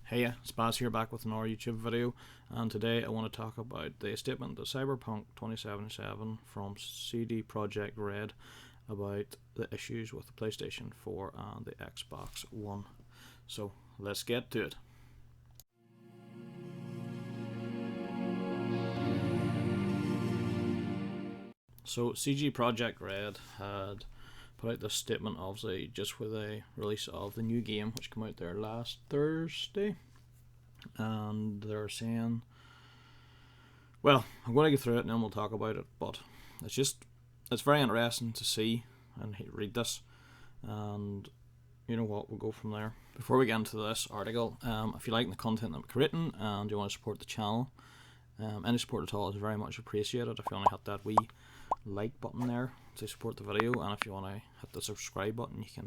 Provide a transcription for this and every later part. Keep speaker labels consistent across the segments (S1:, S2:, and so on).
S1: Hey, Spaz here back with another YouTube video, and today I want to talk about the statement that Cyberpunk 2077 from CD Projekt Red about the issues with the PlayStation 4 and the Xbox One. So let's get to it. So CD Projekt Red had put out this statement, obviously just with the release of the new game which came out there last Thursday, and they're saying, well, I'm going to go through it and then we'll talk about it, but it's very interesting to see and read this, and you know what, we'll go from there. Before we get into this article, if you like the content that we've written and you want to support the channel, any support at all is very much appreciated. If you want to hit that wee like button there to support the video, and if you want to hit the subscribe button, you can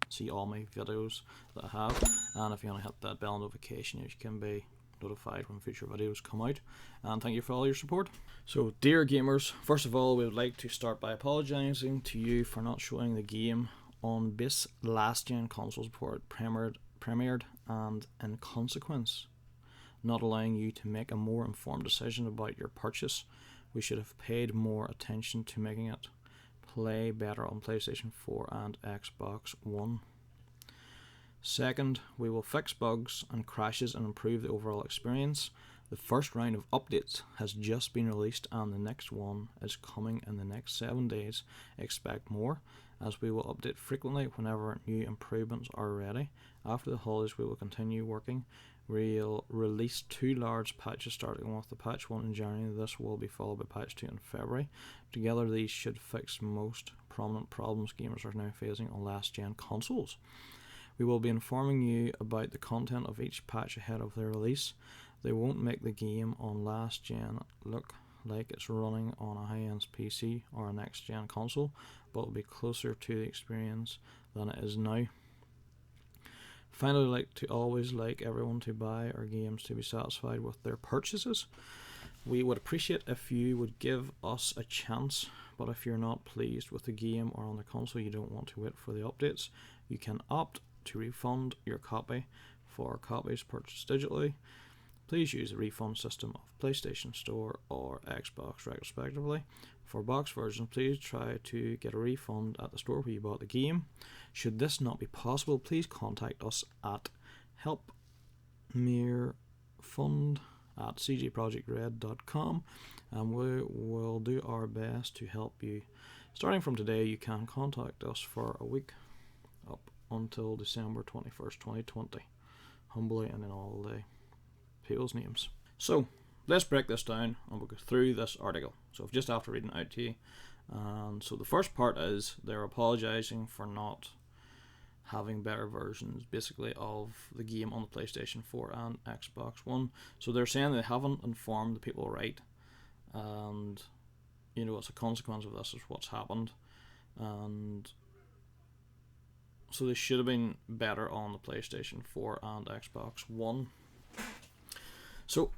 S1: see all my videos that I have, and if you want to hit that bell notification, you can be notified when future videos come out. And thank you for all your support. So, dear gamers, first of all, we would like to start by apologising to you for not showing the game on base last gen consoles before it premiered, and in consequence not allowing you to make a more informed decision about your purchase. We should have paid more attention to making it play better on PlayStation 4 and Xbox One. Second, we will fix bugs and crashes and improve the overall experience. The first round of updates has just been released and the next one is coming in the next 7 days. Expect more, as we will update frequently whenever new improvements are ready. After the holidays we will continue working. We'll release 2 large patches, starting with the patch 1 in January. This will be followed by patch 2 in February. Together these should fix most prominent problems gamers are now facing on last gen consoles. We will be informing you about the content of each patch ahead of their release. They won't make the game on last gen look like it's running on a high-end PC or a next gen console, but will be closer to the experience than it is now. Finally, always like everyone to buy our games to be satisfied with their purchases. We would appreciate if you would give us a chance, but if you're not pleased with the game or on the console, you don't want to wait for the updates, you can opt to refund your copy for copies purchased digitally. Please use the refund system of PlayStation Store or Xbox respectively. For box versions, please try to get a refund at the store where you bought the game. Should this not be possible, please contact us at helpmerefund@cgprojectred.com, and we will do our best to help you. Starting from today, you can contact us for a week up until December 21st, 2020. Humbly, and in all the people's names. So let's break this down and we'll go through this article. So just after reading it out to you, and so the first part is they're apologising for not having better versions basically of the game on the PlayStation 4 and Xbox One. So they're saying they haven't informed the people right, and you know, as a consequence of this is what's happened, and so they should have been better on the PlayStation 4 and Xbox One. So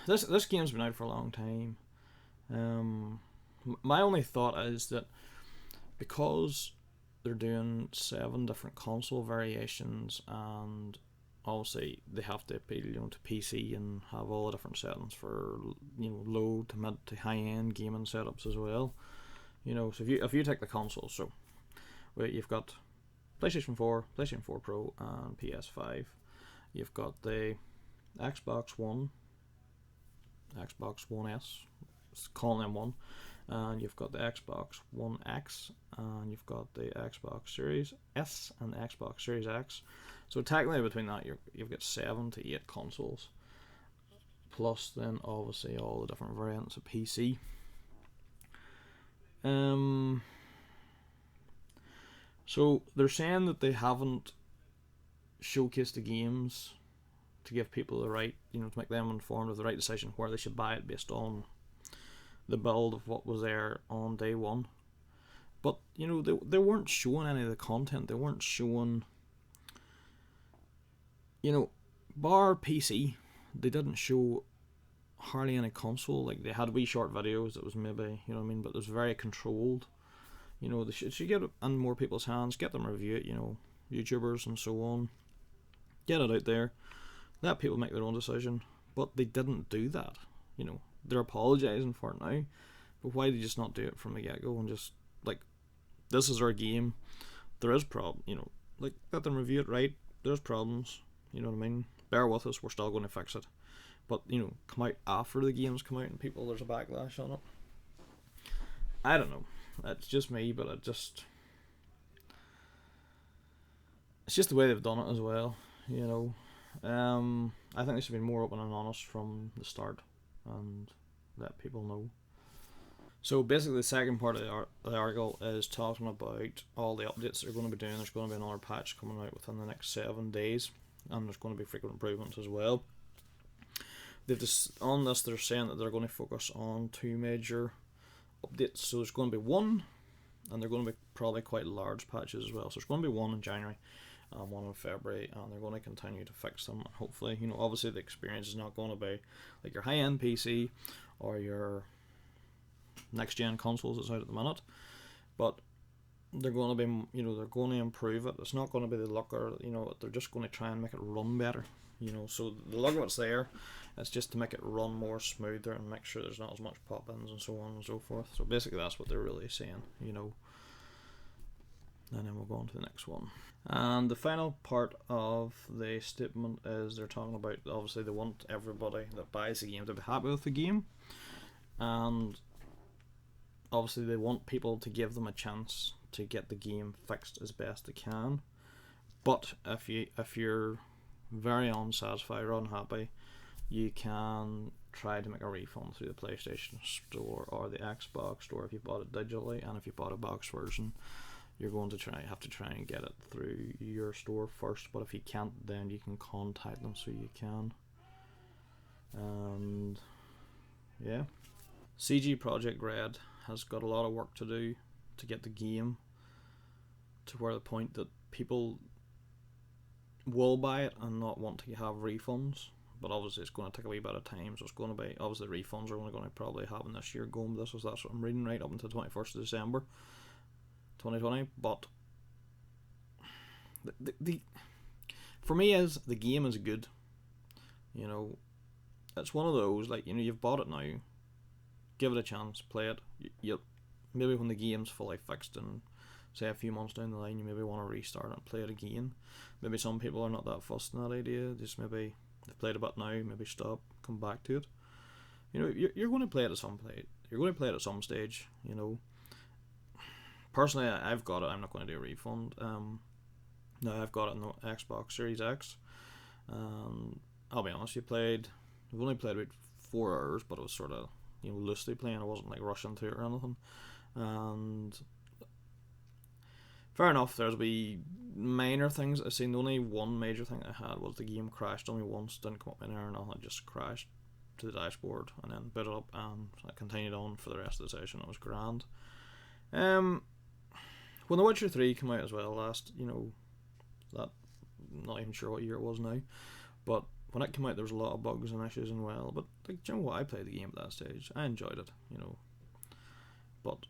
S1: this game's been out for a long time. My only thought is that because they're doing 7 different console variations, and obviously they have to appeal, you know, to PC and have all the different settings for, you know, low to mid to high end gaming setups as well. You know, so if you take the consoles, so wait, you've got PlayStation 4, PlayStation 4 Pro, and PS5. You've got the Xbox One, Xbox One S, calling them one, and you've got the Xbox One X, and you've got the Xbox Series S and the Xbox Series X. So technically between that you've got 7 to 8 consoles, plus then obviously all the different variants of PC. So they're saying that they haven't showcased the games to give people the right, you know, to make them informed of the right decision where they should buy it based on the build of what was there on day one. But you know, they weren't showing any of the content. They weren't showing, you know, bar PC, they didn't show hardly any console. Like, they had wee short videos that was maybe, you know what I mean, but it was very controlled. You know, they should get it in more people's hands, get them review it, you know, YouTubers and so on, get it out there. let people make their own decision. But they didn't do that. They're apologising for it now. But why did they just not do it from the get go and just like, this is our game. There is problem. Like, let them review it, right? There's problems. You know what I mean? Bear with us. We're still going to fix it. But come out after the games come out and there's a backlash on it. I don't know. It's just me, but it's just the way they've done it as well. I think they should be more open and honest from the start and let people know. So basically, the second part of the article is talking about all the updates they're going to be doing. There's going to be another patch coming out within the next 7 days, and there's going to be frequent improvements as well. On this, they're saying that they're going to focus on 2 major updates. So there's going to be one, and they're going to be probably quite large patches as well. So there's going to be one in January, one in February, and they're going to continue to fix them. Hopefully, obviously the experience is not going to be like your high-end PC or your next-gen consoles that's out at the minute, but they're going to be, they're going to improve it. It's not going to be the look, or they're just going to try and make it run better. So the look of it's there. It's just to make it run more smoother and make sure there's not as much pop-ins and so on and so forth. So basically that's what they're really saying, And then we'll go on to the next one. And the final part of the statement is they're talking about, obviously they want everybody that buys the game to be happy with the game. And obviously they want people to give them a chance to get the game fixed as best they can. But if you're very unsatisfied or unhappy, you can try to make a refund through the PlayStation Store or the Xbox Store if you bought it digitally, and if you bought a box version, you're going to have to try and get it through your store first. But if you can't, then you can contact them so you can. And yeah, CG Project Red has got a lot of work to do to get the game to where the point that people will buy it and not want to have refunds. But obviously it's going to take a wee bit of time, so it's going to be, obviously refunds are only going to probably happen this year, that's what I'm reading, right up until 21st of December 2020. But the for me is, the game is good. It's one of those, like, you've bought it now, give it a chance, play it. Maybe when the game's fully fixed and say a few months down the line, you maybe want to restart it and play it again. Maybe some people are not that fussed in that idea, just maybe they've played a bit now, maybe stop, come back to it. You're going to play it at some point. You're going to play it at some stage. Personally, I've got it. I'm not going to do a refund. Now I've got it in the Xbox Series X. I'll be honest, I've only played about 4 hours, but it was sort of loosely playing. I wasn't like rushing through it or anything. And fair enough, there's be minor things I've seen. The only one major thing I had was the game crashed only once, didn't come up in error or nothing, it just crashed to the dashboard and then booted up, and I continued on for the rest of the session. It was grand. When The Witcher 3 came out as well last, that, I'm not even sure what year it was now, but when it came out there was a lot of bugs and issues and well, but like, do you know what, I played the game at that stage, I enjoyed it, but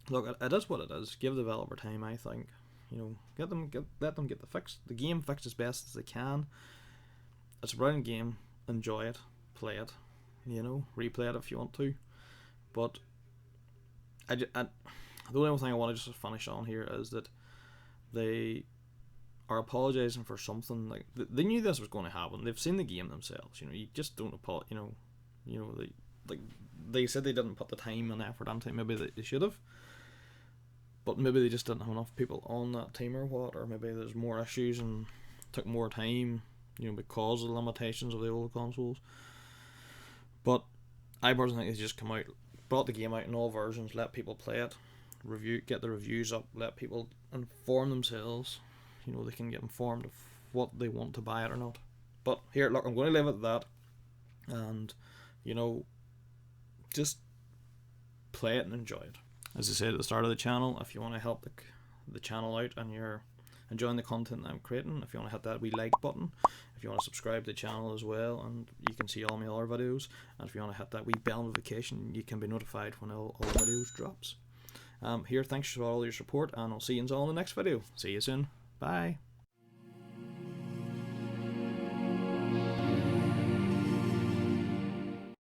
S1: look, it is what it is. Give the developer time, I think. Let them get the game fixed as best as they can. It's a brilliant game. Enjoy it, play it. Replay it if you want to. But the only other thing I want to just finish on here is that they are apologising for something. Like, they knew this was going to happen. They've seen the game themselves. You just don't apologize. They said they didn't put the time and effort into it. Maybe they should have. But maybe they just didn't have enough people on that team or what, or maybe there's more issues and took more time, because of the limitations of the old consoles. But I personally think they just come out, brought the game out in all versions, let people play it, get the reviews up, let people inform themselves. They can get informed of what they want to buy it or not. But here, look, I'm going to leave it at that, and just play it and enjoy it. As I said at the start of the channel, if you want to help the channel out and you're enjoying the content that I'm creating, if you want to hit that wee like button, if you want to subscribe to the channel as well, and you can see all my other videos, and if you want to hit that wee bell notification, you can be notified when all the videos drops. Thanks for all your support, and I'll see you all in the next video. See you soon. Bye.